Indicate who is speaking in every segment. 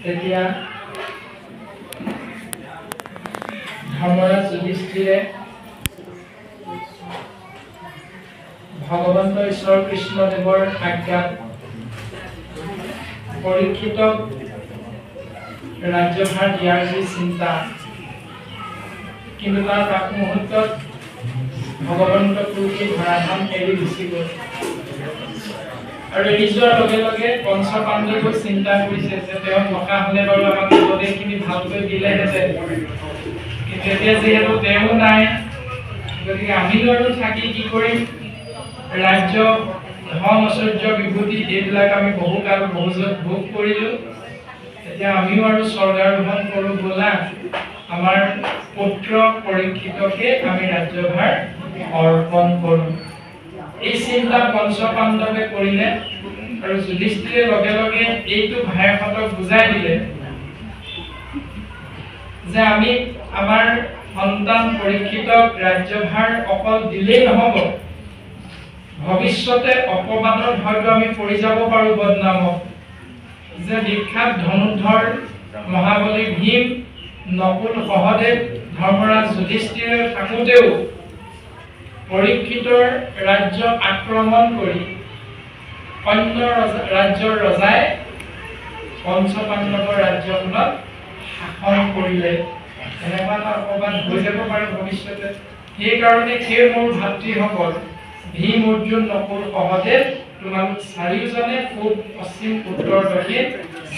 Speaker 1: তেতিয়া ধৰ্মৰাজ যুধিষ্ঠিৰে ভগৱন্ত ঈশ্বৰ কৃষ্ণদেৱৰ আজ্ঞাত পৰীক্ষিতক ৰাজ্যভাৰ দিয়াৰ যি চিন্তা, কিন্তু তাৰ প্ৰাক মুহূৰ্তত ভগৱন্ত পুৰুষে ধৰাধাম এৰি গুচি গ'ল। আৰু এৰি যোৱাৰ লগে লগে পঞ্চপাণ্ডৱে চিন্তা কৰিছে যে তেওঁ থকা হ'লে বাৰু আমাক উপদেশখিনি ভালকৈ দিলেহেঁতেন, কিন্তু এতিয়া যিহেতু তেওঁ নাই, গতিকে আমিনো আৰু থাকি কি কৰিম? ৰাজ্য, ধন, ঐশ্বৰ্য, বিভূতি এইবিলাক আমি বহুকাল ভোগ কৰিলো, এতিয়া আমিও আৰু স্বৰ্গাৰোহণ কৰো ব'লা, আমাৰ পুত্ৰ পৰীক্ষিতকে আমি ৰাজ্যভাৰ অৰ্পণ কৰো। এই চিন্তা পঞ্চপাণ্ডৱে কৰিলে আৰু যুধিষ্ঠিৰে লগে লগে এইটো ভায়েকহঁতক বুজাই দিলে যে আমি আমাৰ সন্তান পৰীক্ষিতক ৰাজ্যভাৰ অকল দিলেই নহ'ব, ভৱিষ্যতে অপবাদত হয়তো আমি পৰি যাব পাৰো বদনামত, যে বিখ্যাত ধনুৰ্ধৰ মহাবলী ভীম, নকুল, সহদেৱ, ধৰ্মৰাজ যুধিষ্ঠিৰে থাকোঁতেও পৰীক্ষিতৰ ৰাজ্য আক্ৰমণ কৰি অন্য ৰাজ্যৰ ৰজাই পঞ্চপাণ্ডৱৰ ৰাজ্যখনত শাসন কৰিলে, এনেকুৱা এটা অপবাদ হৈ যাব পাৰে ভৱিষ্যতে। সেইকাৰণে সেই মোৰ ভাতৃসকল ভীম, অৰ্জুন, নকুল, সহদেৱ, তোমালোক চাৰিওজনে পূব, পশ্চিম, উত্তৰ, দক্ষিণ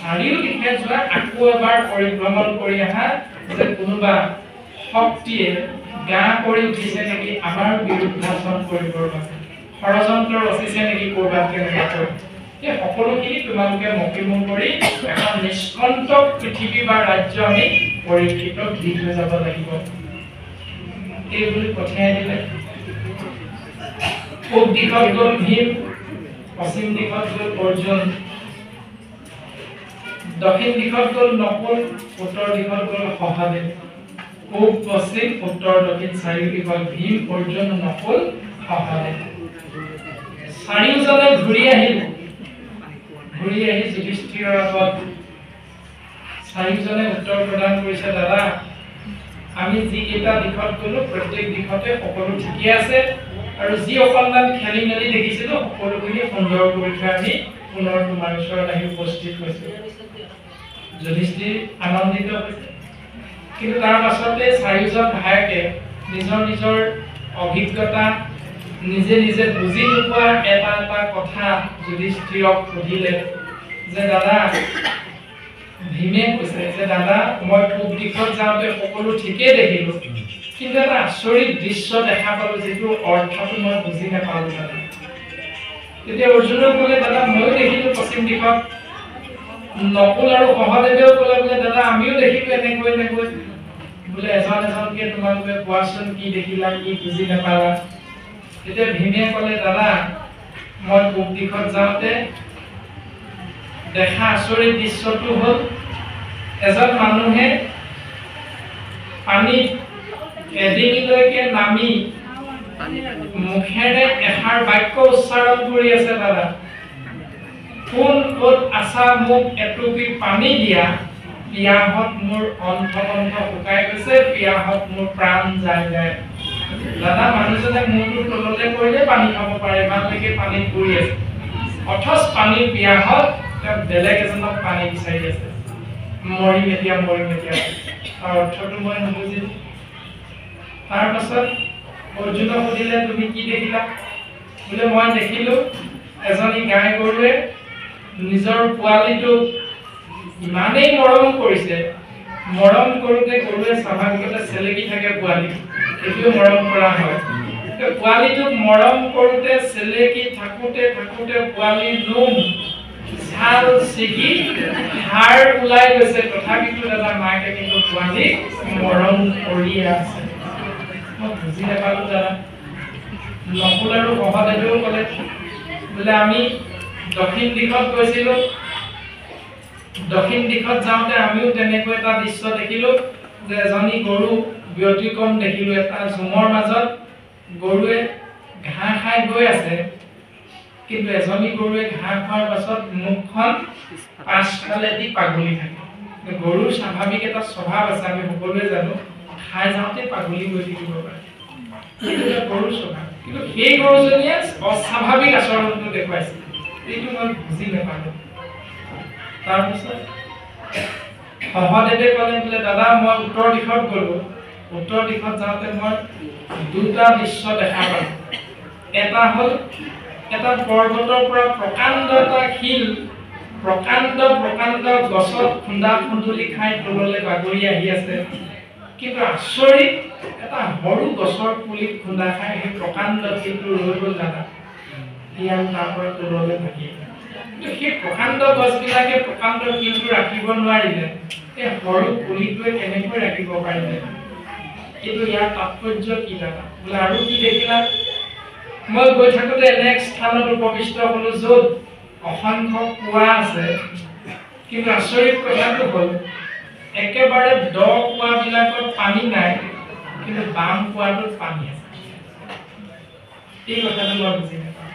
Speaker 1: চাৰিও দিশে যোৱা, আকৌ এবাৰ পৰিভ্ৰমণ কৰি আহা, যে কোনোবা শক্তিয়ে গা কৰি উঠিছে নেকি আমাৰ বিৰুদ্ধাচৰণ কৰিবৰ বাবে, ষড়যন্ত্ৰ ৰচিছে নেকি ক'ৰবাত কেনেবাকৈ, এই সকলোখিনি তোমালোকে মকিমূল কৰি এখন নিষ্কণ্টক পৃথিৱী বা ৰাজ্য আমি পৰীক্ষিতক দি থৈ যাব লাগিব, এই বুলি পঠিয়াই দিলে। পূব দিশত গ'ল ভীম, পশ্চিম দিশত গ'ল অৰ্জুন, দক্ষিণ দিশত গ'ল নকুল, উত্তৰ দিশত গ'ল সহদেৱ। পূব, পশ্চিম, উত্তৰ, দক্ষিণ চাৰিও দিশত ভীম, অৰ্জুন, নকুল, সহদেৱ। চাৰিওজনে ঘূৰি আহি যুধিষ্ঠিৰৰ আগত চাৰিওজনে উত্তৰ প্ৰদান কৰিছে, দাদা আমি যিকেইটা দিশত গ'লো প্ৰত্যেক দিশতে সকলো ঠিকে আছে, আৰু যি অকণমান খেলি মেলি দেখিছিলো সকলোখিনি সুন্দৰ কৰি থৈ আমি পুনৰ তোমাৰ ওচৰত আহি উপস্থিত হৈছো। যুধিষ্ঠিৰ আনন্দিত হৈছে, কিন্তু তাৰ পাছতে চাৰিওজন ভায়েকে নিজৰ নিজৰ অভিজ্ঞতা নিজে নিজে বুজি নোপোৱা এটা এটা কথা যুধিষ্ঠিৰক সুধিলে যে দাদা, ভীমে কৈছে যে দাদা মই পূব দিশত যাওঁতে সকলো ঠিকেই দেখিলো, কিন্তু এটা আচৰিত দৃশ্য দেখা পালো যিটো অৰ্থটো মই বুজি নাপালো দাদা। তেতিয়া অৰ্জুনেও ক'লে দাদা ময়ো দেখিলো পশ্চিম দিশত, নকুল আৰু সহদেৱেও ক'লে বোলে দাদা আমিও দেখিলো এনেকৈ এনেকৈ, বোলে এজন এজনকে তোমালোকে কোৱাচোন কি দেখিলা, কি বুজি নাপালা। তেতিয়া ভীমে ক'লে দাদা মই পূব দিশত যাওঁতে দেখা আচৰিত দৃশ্যটো হ'ল এজন মানুহে পানীত এডিঙিলৈকে নামি মুখেৰে এষাৰ বাক্য উচ্চাৰণ কৰি আছে, দাদা কোন ক'ত আছা, মোক এটুপি পানী দিয়া, পিয়াহত মোৰ অন্ত শুকাই গৈছে, পিয়াহত মোৰ প্ৰাণ যায় যায়। দাদা মানুহজনে মূৰটো তলতে কৰিলে পানী খাব পাৰে, ইমানলৈকে পানীত পৰি আছে, অথচ পানীৰ পিয়াহত বেলেগ এজনক পানী বিচাৰি আছে, মৰিম এতিয়া। তাৰ অৰ্থটো মই নুবুজিলো। তাৰ পাছত অৰ্জুনক সুধিলে তুমি কি দেখিলা? বোলে মই দেখিলো এজনী গাই গৰুৱে নিজৰ পোৱালিটোক ইমানেই মৰম কৰিছে, মৰম কৰোঁতে গৰুৱে স্বাভাৱিকতে চেলেকি থাকে পোৱালি, এইটোও মৰম কৰা হয়। পোৱালিটোক মৰম কৰোঁতে চেলেকি থাকোঁতে পোৱালিৰ নোম ছাল ছিগি হাড় ওলাই গৈছে, তথাপিতো দাদা মাকে কিন্তু পোৱালিক মৰম কৰিয়ে আছে। মই বুজি নাপালো দাদা। নকুল আৰু সহদেৱেও ক'লে বোলে আমি দক্ষিণ দিশত গৈছিলো, দক্ষিণ দিশত যাওঁতে আমিও তেনেকৈ এটা দৃশ্য দেখিলো যে এজনী গৰু ব্যতিক্ৰম দেখিলো, এটা ঝুমৰ মাজত গৰুৱে ঘাঁহ খাই গৈ আছে, কিন্তু এজনী গৰুৱে ঘাঁহ খোৱাৰ পাছত মুখখন পাছফালে দি পাগলি থাকে। গৰুৰ স্বাভাৱিক এটা স্বভাৱ আছে, আমি সকলোৱে জানো, খাই যাওঁতে পাগলি গৈ থাকিব পাৰে, এইটো গৰুৰ স্বভাৱ। কিন্তু সেই গৰুজনীয়ে অস্বাভাৱিক আচৰণটো দেখুৱাইছে, এইটো মই বুজি নাপালো। তাৰপিছত সহদেৱে ক'লে বোলে দাদা মই উত্তৰ দিশত গ'লো, উত্তৰ দিশত যাওঁতে মই দুটা দৃশ্য দেখা পালো। এটা হ'ল এটা পৰ্বতৰ পৰা প্ৰকাণ্ড এটা শিল প্ৰকাণ্ড গছত খুন্দা খুন্দুলি খাই তললৈ বাগৰি আহি আছে। কিন্তু আচৰিত এটা সৰু গছৰ পুলিত খুন্দা খাই সেই প্ৰকাণ্ড শিলটো ৰৈ গ'ল দাদা, সি আৰু তাৰ পৰা তললৈ ভাগি। সেই প্ৰকাণ্ড গছবিলাকে প্ৰকাণ্ড শিলটো ৰাখিব নোৱাৰিলে, এই সৰু পুলিটোৱে কেনেকৈ ৰাখিব পাৰিলে? কিন্তু ইয়াৰ তাৎপৰ্য কি দাদা? বোলে আৰু কি দেখিলা? মই গৈ থাকোঁতে এনে এক স্থানত উপবিষ্ট হ'লো য'ত অসংখ্য কুঁৱা আছে, কিন্তু আচৰিত কথাটো হ'ল একেবাৰে দ কুঁৱাবিলাকত পানী নাই, কিন্তু বাম কুঁৱাটোত পানী আছে। এই কথাটো মই বুজি নাপাওঁ।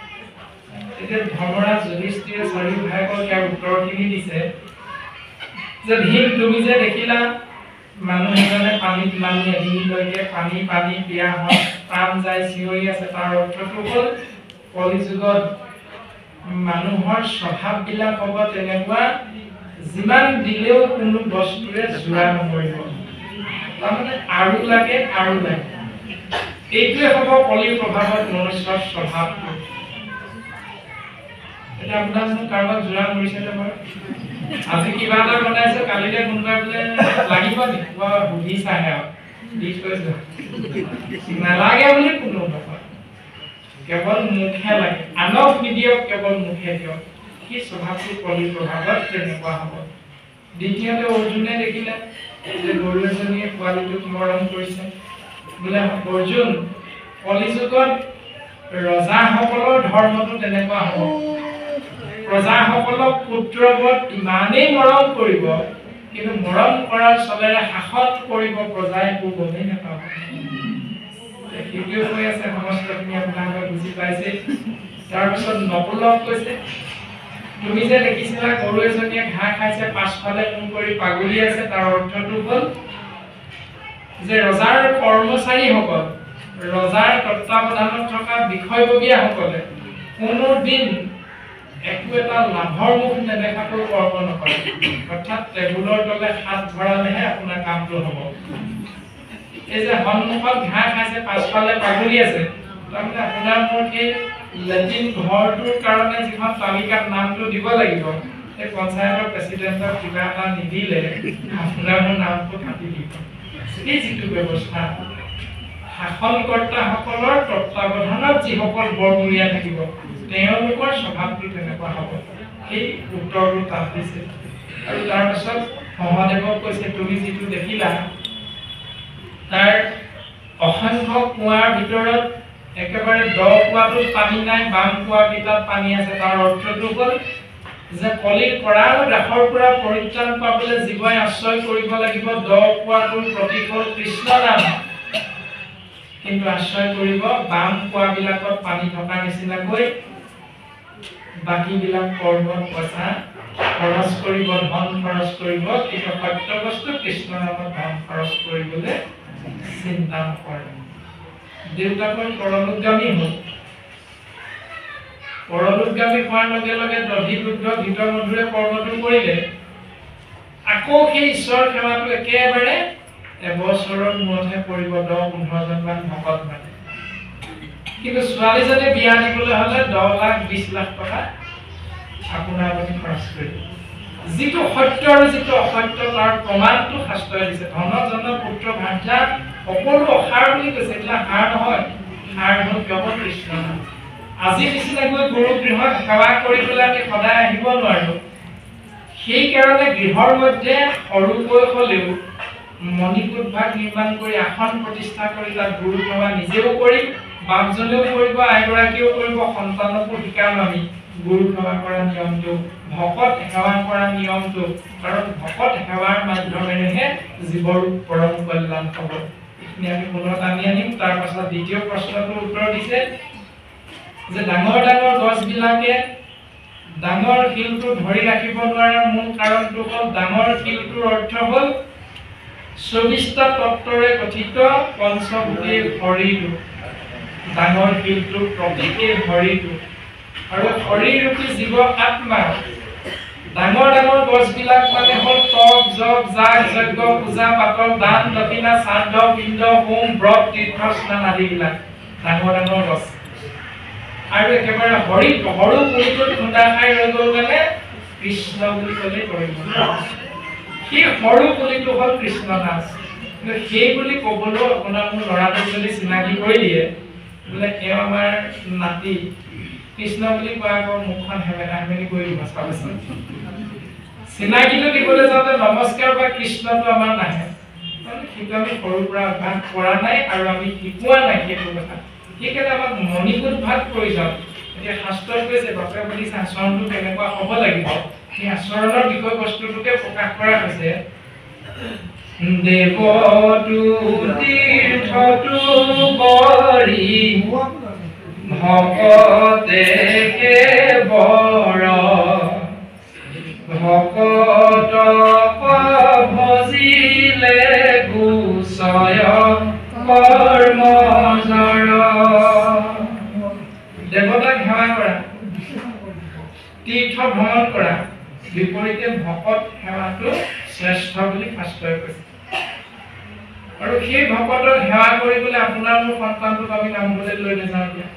Speaker 1: এতিয়া ধৰ্মৰাজ যুধিষ্ঠিৰে চাৰিও ভায়েকক ইয়াৰ উত্তৰখিনি দিছে যে ভীম তুমি যে দেখিলা মানুহ এজনে পানীত নামি এদিনলৈকে পানী পিয়াহত প্ৰাণ যায় চিঞৰি আছে, তাৰ অৰ্থটো হ'ল কলিযুগত মানুহৰ স্বভাৱবিলাক হ'ব তেনেকুৱা, যিমান দিলেও কোনো বস্তুৰে যোৰা নকৰিব, তাৰমানে আৰু লাগে। এইটোৱে হ'ব কলিৰ প্ৰভাৱত মনুষ্যৰ স্বভাৱটো। এতিয়া আপোনাক মোক কাৰোবাক যোৰা কৰিছেনে বাৰু? আজি কিবা এটা বনাইছে, কালিলৈ কোনোবাই বোলে লাগিব নেকি সুধি চাহে আৰু দি থৈছে, নালাগে বুলি কোনো নকয়, কেৱল মুখে লাগে। আনক নিদিয়ক, কেৱল মুখে দিয়ক। সেই স্বভাৱটো কলিৰ প্ৰভাৱত তেনেকুৱা হ'ব। দ্বিতীয়তে অৰ্জুনে দেখিলে যে গৰু এজনীয়ে পোৱালিটোক মৰম কৰিছে। বোলে অৰ্জুন, কলিযুগত ৰজাসকলৰ ধৰ্মটো তেনেকুৱা হ'ব, প্ৰজাসকলক পুত্ৰবধ ইমানেই মৰম কৰিব, কিন্তু মৰম কৰাৰ চলেৰে শাসন কৰিব প্ৰজাই একো গমেই নাপাব। সেইটোৱে কৈ আছে, সমস্তখিনি আপোনালোকে বুজি পাইছে। তাৰপিছত নকুলক কৈছে তুমি যে দেখিছিলা গৰু এজনীয়ে ঘাঁহ খাইছে, পাছফালে মুখ কৰি পাগলি আছে, তাৰ অৰ্থটো হ'ল যে ৰজাৰ কৰ্মচাৰীসকল, ৰজাৰ তত্ত্বাৱধানত থকা বিষয়ববীয়াসকলে কোনো দিন একো এটা লাভৰ মুখ নেদেখাকৈ কৰ্ম নকৰে, অৰ্থাৎ টেবুলৰ তলে হাত ভৰালেহে আপোনাৰ কামটো হ'ব। এই যে সন্মুখত ঘাঁহ খাইছে, পাছফালে পাগলি আছে, তাৰমানে আপোনাৰ মোৰ সেই লেট্ৰিন ঘৰটোৰ কাৰণে যিখন তালিকাত নামটো দিব লাগিব, সেই পঞ্চায়তৰ প্ৰেচিডেণ্টক কিবা এটা নিদিলে আপোনাৰ মোৰ নামটো কাটি দিব। এই যিটো ব্যৱস্থা, শাসনকৰ্তাসকলৰ তত্ত্বাৱধানত যিসকল বৰমূৰীয়া থাকিব, তেওঁলোকৰ স্বভাৱটো তেনেকুৱা হ'ব। সেই উত্তৰটো তাত দিছে। আৰু তাৰপিছত সহদেৱক কৈছে তুমি যিটো দেখিলা তাৰ অসংখ্য কুঁৱাৰ ভিতৰত একেবাৰে দ কুঁৱাটোত পানী নাই, বাম কুঁৱাকেইটাত পানী আছে, তাৰ অৰ্থটো হ'ল যে কলিৰ কৰাল গ্ৰাসৰ পৰা পৰিত্ৰাণ পাবলৈ জীৱই আশ্ৰয় কৰিব লাগিব দ কুঁৱাটোৰ প্ৰতীক হ'ল কৃষ্ণ নাম, কিন্তু আশ্ৰয় কৰিব বাম কুঁৱাবিলাকত পানী থকা নিচিনাকৈ বাকীবিলাক কৰ্মত পইচা খৰচ কৰিব, ধন খৰচ কৰিব, কিন্তু সত্য বস্তু কৃষ্ণ নামত ধন খৰচ কৰিবলৈ চিন্তা নকৰে। দেউতাকৰ পৰলোকগামী হ'ল, পৰলোকগামী হোৱাৰ লগে লগে দধি দুগ্ধ ঘৃত মধুৰে কৰ্মটো কৰিলে, আকৌ সেই ঈশ্বৰ সেৱাটো একেবাৰে এবছৰৰ মূৰতহে কৰিব 10-15 জন ভকত মানে। কিন্তু ছোৱালীজনী বিয়া দিবলৈ হ'লে 10 লাখ 20 লাখ টকা আপোনাৰ আপুনি খৰচ কৰিব। যিটো সত্য আৰু যিটো অসত্য তাৰ প্ৰমাণটো শাস্ত্ৰই দিছে। ধন জন পুত্ৰ ভাৰ্যা সকলো অসাৰ বুলি কৈছে, এইবিলাক সাৰ নহয়, সাৰ হ'ল কেৱল কৃষ্ণ নাম। আজি নিচিনাকৈ গুৰু গৃহত সেৱা কৰিবলৈ আমি সদায় আহিব নোৱাৰো, সেইকাৰণে গৃহৰ মধ্যে সৰুকৈ হ'লেও মণিকূট ভাগ নিৰ্মাণ কৰি আসন প্ৰতিষ্ঠা কৰি তাত গুৰু সেৱা নিজেও কৰি, বাপজনেও কৰিব, আইগৰাকীও কৰিব, সন্তানকো শিকাম আমি গুৰু সেৱা কৰা নিয়মটো, ভকত সেৱা কৰা নিয়মটো, কাৰণ ভকত সেৱাৰ মাধ্যমেৰেহে জীৱৰ পৰম কল্যাণ হ'ব। এইখিনি আমি পুনৰ টানি আনিম। তাৰ পাছত দ্বিতীয় প্ৰশ্নটোৰ উত্তৰ দিছে যে ডাঙৰ ডাঙৰ গছবিলাকে ডাঙৰ শিলটো ধৰি ৰাখিব নোৱাৰাৰ মূল কাৰণটো হ'ল ডাঙৰ শিলটোৰ অৰ্থ হ'ল 24টা তত্ত্বৰে গঠিত পঞ্চভূতিৰ শৰীৰটো ডাঙৰ শিলটোৰ প্ৰতীকেই শৰীৰটো আৰু শৰীৰৰূপী জীৱ আত্মা ডাঙৰ ডাঙৰ গছবিলাক মানে হ'ল তপ জপ যাগ যজ্ঞ পূজা পাতল দান দক্ষিণা শ্ৰাদ্ধ পিণ্ড হোম ব্ৰত তীৰ্থ স্নান আদিবিলাক ডাঙৰ ডাঙৰ গছ আৰু একেবাৰে সৰু পুলিটোত খুন্দা খাই ৰৈ গ'ল মানে কৃষ্ণ বুলি ক'লে কৰিব সেই সৰু পুলিটো হ'ল কৃষ্ণ দাস কিন্তু সেই বুলি ক'বলৈও আপোনাৰ মোৰ ল'ৰাটো যদি চিনাকি কৰি দিয়ে বোলে এওঁ আমাৰ নাতি কৃষ্ণ বুলি কোৱা আকৌ মুখখন হেমেলা হেমেলি কৰি দিব চাবচোন চিনাকিটো দিবলৈ যাওঁতে নমস্কাৰ বা কৃষ্ণটো আমাৰ নাহে সেইটো আমি সৰুৰ পৰা অভ্যাস কৰা নাই আৰু আমি শিকোৱা নাই সেইটো কথা সেইকাৰণে আমাক মণিকূট ভাগ প্ৰয়োজন এতিয়া শাস্ত্ৰত কৈছে বাপে বুলি আচৰণটো কেনেকুৱা হ'ব লাগিব সেই আচৰণৰ বিষয়বস্তুটোকে প্ৰকাশ কৰা হৈছে দেৱতু তীৰ্থতু কৰি ভকতে কেবৰ ভকত ভজিলে গুচয় কৰ্মজৰ দেৱতাক সেৱা কৰা তীৰ্থ ভ্ৰমণ কৰা বিপৰীতে ভকত সেৱাটো শ্ৰেষ্ঠ বুলি শাস্ত্ৰই কৈছে আৰু সেই ভকতক সেৱা কৰিবলৈ আপোনাৰ মোৰ সন্তানটোক আমি নামঘৰলৈ লৈ নাযাওঁ এতিয়া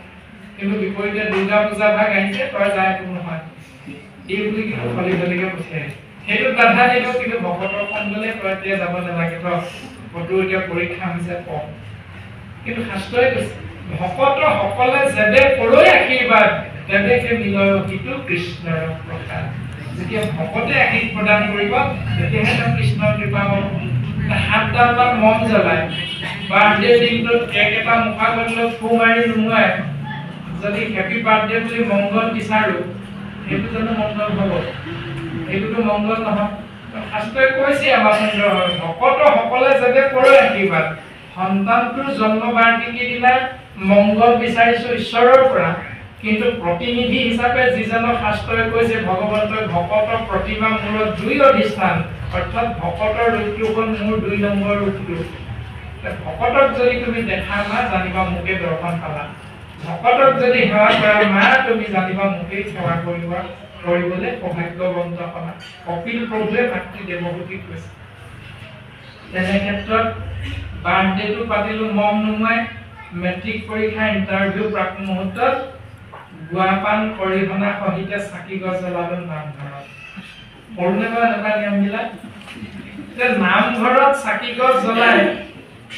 Speaker 1: কিন্তু বিপৰীতে দুৰ্গা পূজা ভাগ আহিছে তই যায় একো নহয় এই বুলি কিন্তু খলি খলিকে পঠিয়াই সেইটো বাধা নিদিওঁ কিন্তু ভকতৰ সংগলে তই এতিয়া যাব নালাগে তই ফটো এতিয়া পৰীক্ষা হৈছে কম কিন্তু শাস্ত্ৰই কৈছে ভকত সকলে যেবে পৰৈ আশীৰ্বাদ তেবে সেই মিলয় সিটো কৃষ্ণৰ প্ৰসাদ যেতিয়া ভকতে আশীৰ্বাদ প্ৰদান কৰিব তেতিয়াহে তেওঁ কৃষ্ণৰ কৃপা পাব হাতডালমান মম জ্বলায় বাৰ্থডে দিনটোত কেক এটা মুখা কৰিলে ফু মাৰি নুমুৱাই যদি হেপী বাৰ্থডে বুলি মংগল বিচাৰো সেইটো জানো মংগল হ'ব এইটোতো মংগল নহয় শাস্ত্ৰই কৈছে আমাৰ ভকত সকলে যেবে পৰৈ আশীৰ্বাদ সন্তানটোৰ জন্ম বাৰ্ষিকী দিনা মংগল বিচাৰিছো ঈশ্বৰৰ পৰা কিন্তু প্ৰতিনিধি হিচাপে যিজনক শাস্ত্ৰই কৈছে ভগৱন্তই ভকতৰ প্ৰতিমা মূৰত দুই অধিষ্ঠান অৰ্থাৎ ভকতৰ ৰূপটো হ'ল মোৰ 2 নম্বৰ ৰূপটো ভকতক যদি তুমি দেখা না জানিবা মোকে দৰ্শন পালা ভকতক যদি সেৱা কৰা মা তুমি জানিবা মোকে সেৱা কৰিবলৈ সৌভাগ্যৱন্ত হ'লা কপিল প্ৰভুৱে মাতৃ দেৱহূতিক কৈছে তেনে ক্ষেত্ৰত বাৰ্থডেটো পাতিলো মম নুমাই মেট্ৰিক পৰীক্ষা ইণ্টাৰভিউ প্ৰাক মুহূৰ্তত গুৱাপান অৰিহণা সহিতে চাকি গছ জ্বলালো নামঘৰত সৰুনে বা এনেকুৱা নিয়মবিলাক যে নামঘৰত চাকি গছ জ্বলাই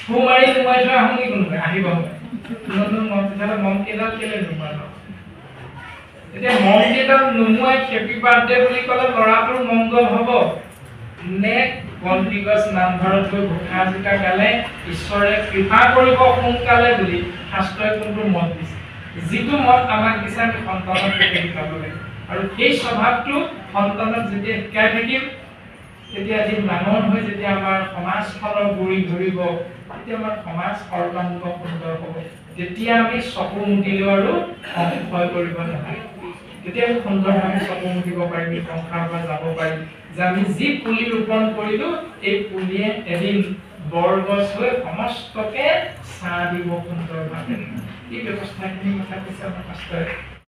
Speaker 1: ফু মাৰি নুমাই থৈ আহোঁ নি কোনোবাই আহিব মম কেইডাল কেলে নুমাই এতিয়া মম কেইডাল নুমুৱাই হেপী বাৰ্থডে বুলি ক'লে ল'ৰাটোৰ মংগল হ'ব নে বন্তি গছ নামঘৰত গৈ ঘোষা জোকা গালে ঈশ্বৰে কৃপা কৰিব সোনকালে বুলি শাস্ত্ৰই কোনটো মত দিছে যিটো মত আমাক দিছে আমি সন্তানক শিকাব লাগে আৰু সেই স্বভাৱটো সন্তানক যেতিয়া শিকাই থাকিম তেতিয়া এদিন ডাঙৰ হৈ যেতিয়া আমাৰ সমাজখনৰ গুৰি ধৰিব তেতিয়া আমাৰ সমাজ সৰ্বাংগ সুন্দৰ হ'ব তেতিয়া আমি চকু মুদিলেও আৰু সংশয় কৰিব নালাগে তেতিয়া আমি সুন্দৰভাৱে চকু মুদিব পাৰিম সংসাৰৰ পৰা যাব পাৰিম যে আমি যি পুলি ৰোপণ কৰিলো এই পুলিয়ে এদিন বৰগছ হৈ সমস্তকে ছাঁ দিব সুন্দৰভাৱে এই ব্যৱস্থাখিনি কথা কৈছে আমাৰ শাস্ত্ৰই